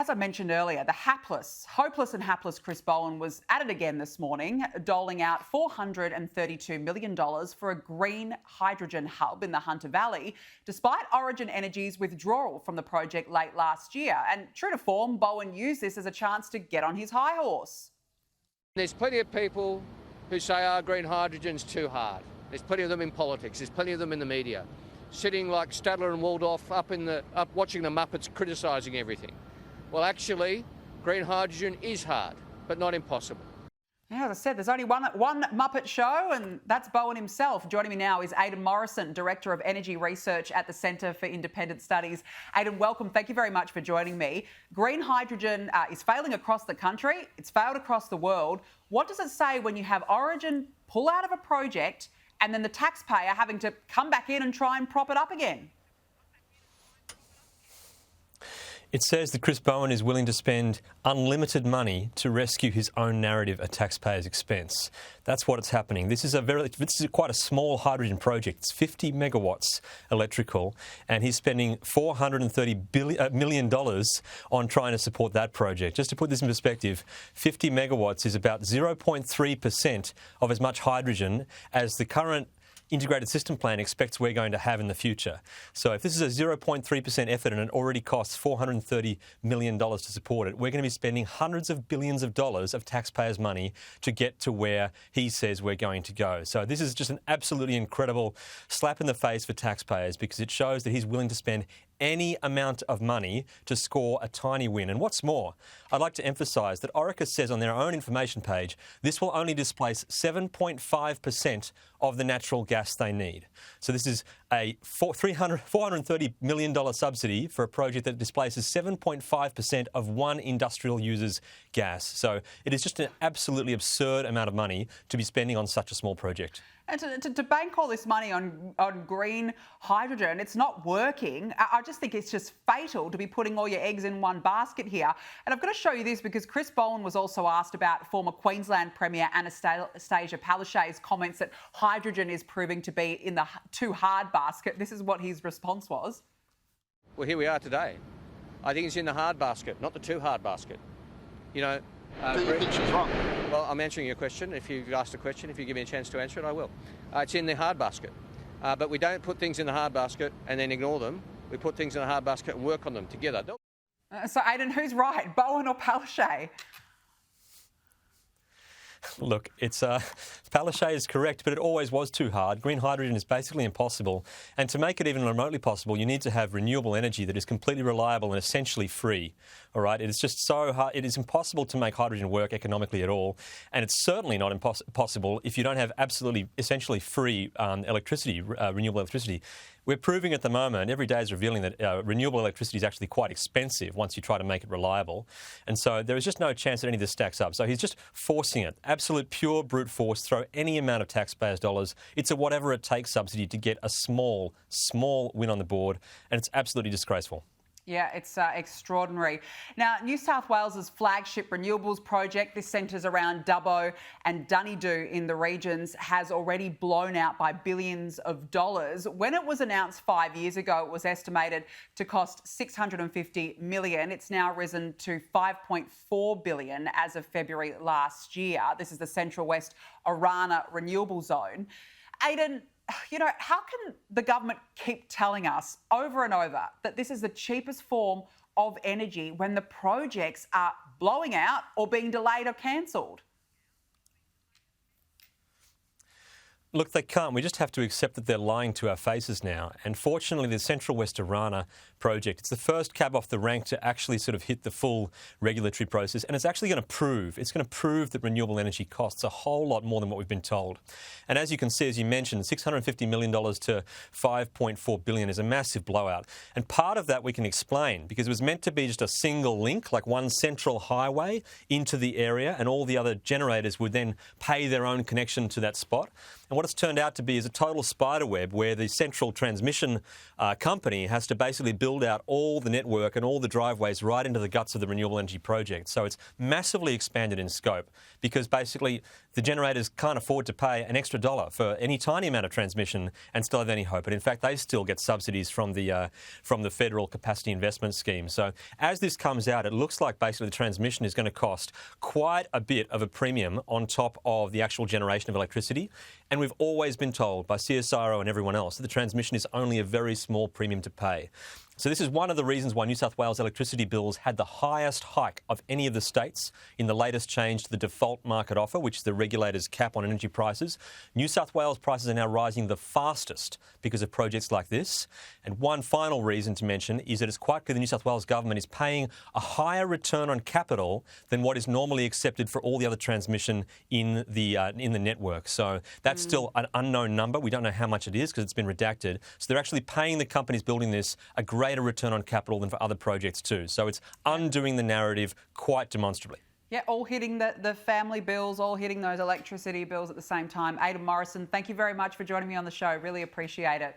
As I mentioned earlier, the hopeless and hapless Chris Bowen was at it again this morning, doling out $432 million for a green hydrogen hub in the Hunter Valley, despite Origin Energy's withdrawal from the project late last year. And true to form, Bowen used this as a chance to get on his high horse. There's plenty of people who say, green hydrogen's too hard. There's plenty of them in politics. There's plenty of them in the media, sitting like Stadler and Waldorf up watching the Muppets criticising everything. Well, actually, green hydrogen is hard, but not impossible. Yeah, as I said, there's only one Muppet show, and that's Bowen himself. Joining me now is Aidan Morrison, Director of Energy Research at the Centre for Independent Studies. Aidan, welcome. Thank you very much for joining me. Green hydrogen is failing across the country. It's failed across the world. What does it say when you have Origin pull out of a project and then the taxpayer having to come back in and try and prop it up again? It says that Chris Bowen is willing to spend unlimited money to rescue his own narrative at taxpayers' expense. That's what it's happening. This is quite a small hydrogen project. It's 50 megawatts electrical, and he's spending $430 million on trying to support that project. Just to put this in perspective, 50 megawatts is about 0.3% of as much hydrogen as the current integrated system plan expects we're going to have in the future. So if this is a 0.3% effort and it already costs $430 million to support it, we're going to be spending hundreds of billions of dollars of taxpayers' money to get to where he says we're going to go. So this is just an absolutely incredible slap in the face for taxpayers, because it shows that he's willing to spend any amount of money to score a tiny win. And what's more, I'd like to emphasise that Orica says on their own information page this will only displace 7.5% of the natural gas they need. So this is a $430 million subsidy for a project that displaces 7.5% of one industrial user's gas. So it is just an absolutely absurd amount of money to be spending on such a small project. And to bank all this money on green hydrogen, it's not working. I just think it's just fatal to be putting all your eggs in one basket here. And I've got to show you this because Chris Bowen was also asked about former Queensland Premier Anastasia Palaszczuk's comments that hydrogen is proving to be in the too hard basket. This is what his response was. Well, here we are today. I think it's in the hard basket, not the too hard basket. You know. Do you think she's wrong? Well, I'm answering your question. If you've asked a question, if you give me a chance to answer it, I will. It's in the hard basket. But we don't put things in the hard basket and then ignore them. We put things in the hard basket and work on them together. So, Aidan, who's right, Bowen or Palaszczuk? Look, Palaszczuk is correct, but it always was too hard. Green hydrogen is basically impossible. And to make it even remotely possible, you need to have renewable energy that is completely reliable and essentially free. All right? It is just so hard. It is impossible to make hydrogen work economically at all. And it's certainly not possible if you don't have absolutely, essentially free electricity, renewable electricity. We're proving at the moment, every day is revealing that renewable electricity is actually quite expensive once you try to make it reliable. And so there is just no chance that any of this stacks up. So he's just forcing it. Absolute pure brute force, throw any amount of taxpayers' dollars. It's a whatever it takes subsidy to get a small win on the board. And it's absolutely disgraceful. Yeah, it's extraordinary. Now, New South Wales's flagship renewables project, this centres around Dubbo and Dunedoo in the regions, has already blown out by billions of dollars. When it was announced 5 years ago, it was estimated to cost $650 million. It's now risen to $5.4 billion as of February last year. This is the Central West Orana Renewable Zone. Aidan, you know, how can the government keep telling us over and over that this is the cheapest form of energy when the projects are blowing out or being delayed or cancelled? Look, they can't. We just have to accept that they're lying to our faces now. And fortunately, the Central West Orana project, it's the first cab off the rank to actually sort of hit the full regulatory process. And it's actually going to prove that renewable energy costs a whole lot more than what we've been told. And as you can see, as you mentioned, $650 million to $5.4 billion is a massive blowout. And part of that we can explain because it was meant to be just a single link, like one central highway into the area, and all the other generators would then pay their own connection to that spot. And what it's turned out to be is a total spider web where the central transmission company has to basically build out all the network and all the driveways right into the guts of the renewable energy project. So it's massively expanded in scope because basically the generators can't afford to pay an extra dollar for any tiny amount of transmission and still have any hope. But in fact, they still get subsidies from the federal capacity investment scheme. So as this comes out, it looks like basically the transmission is going to cost quite a bit of a premium on top of the actual generation of electricity. And we've always been told by CSIRO and everyone else that the transmission is only a very small premium to pay. So this is one of the reasons why New South Wales electricity bills had the highest hike of any of the states in the latest change to the default market offer, which is the regulator's cap on energy prices. New South Wales prices are now rising the fastest because of projects like this. And one final reason to mention is that it's quite clear the New South Wales government is paying a higher return on capital than what is normally accepted for all the other transmission in the network. So that's still an unknown number. We don't know how much it is because it's been redacted. So they're actually paying the companies building this a greater return on capital than for other projects too. So it's undoing the narrative quite demonstrably. Yeah, all hitting the family bills, all hitting those electricity bills at the same time. Aidan Morrison, thank you very much for joining me on the show. Really appreciate it.